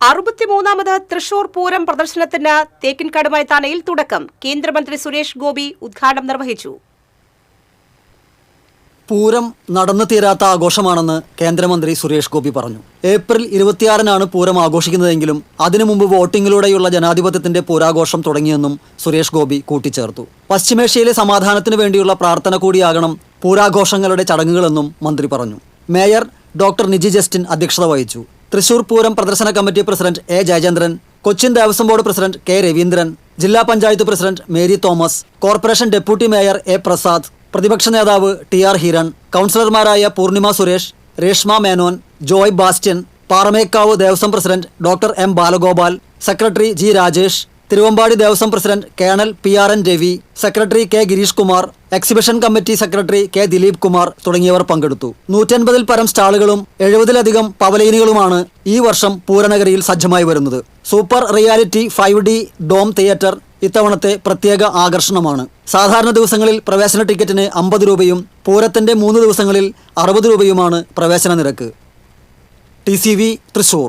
63ാമത് തൃശൂർ പൂരം പ്രദർശനത്തിന് തേക്കിൻകാട് മൈതാനിയിൽ തുടക്കം. കേന്ദ്രമന്ത്രി സുരേഷ് ഗോപി ഉദ്ഘാടനം നിർവഹിച്ചു. പൂരം നടന്നു തീരാത്ത ആഘോഷമാണെന്ന് കേന്ദ്രമന്ത്രി സുരേഷ് ഗോപി പറഞ്ഞു. ഏപ്രിൽ 26-നാണ് പൂരം ആഘോഷിക്കുന്നതെങ്കിലും അതിനു മുമ്പ് വോട്ടിങ്ങിലൂടെയുള്ള ജനാധിപത്യത്തിന്റെ പൂരാഘോഷം തുടങ്ങിയെന്നും സുരേഷ് ഗോപി കൂട്ടിച്ചേർത്തു. പശ്ചിമേഷ്യയിലെ സമാധാനത്തിനു വേണ്ടിയുള്ള പ്രാർത്ഥന കൂടിയാകണം പൂരാഘോഷങ്ങളുടെ ചടങ്ങുകളെന്നും മന്ത്രി പറഞ്ഞു. മേയർ ഡോക്ടർ നിജി ജസ്റ്റിൻ അധ്യക്ഷത വഹിച്ചു. തൃശൂർ പൂരം പ്രദർശന committee president A Jayachandran, Cochin Devaswom board president K Raveendran, ജില്ലാ panchayat president Mary Thomas, corporation deputy mayor A Prasad, പ്രതിപക്ഷ നേതാവ് ടി.ആർ. ഹിരൺ, കൗൺസിലർമാരായ Poornima Suresh, Reshma Menon, Joy Bastian, Paramekkavu Devaswom president doctor M Balagopal, secretary G Rajesh, Thiruvambadi Devaswom president colonel P R N. Ravi, secretary K Girish Kumar, exhibition committee secretary K Dileep Kumar തുടങ്ങിയവർ പങ്കെടുത്തു. 150-ൽ പരം സ്റ്റാളുകളും 70-ലധികം പവലിയനുകളുമാണ് ഈ വർഷം പൂരനഗരിയിൽ സജ്ജമായി വരുന്നത്. Super reality 5D dome theatre ഇത്തവണത്തെ പ്രത്യേക ആകർഷണമാണ്. സാധാരണ ദിവസങ്ങളിൽ പ്രവേശന ടിക്കറ്റിന് 50 രൂപയും പൂരത്തിന്റെ 3 ദിവസങ്ങളിൽ 60 രൂപയുമാണ് പ്രവേശന നിരക്ക്. TCV തൃശൂർ.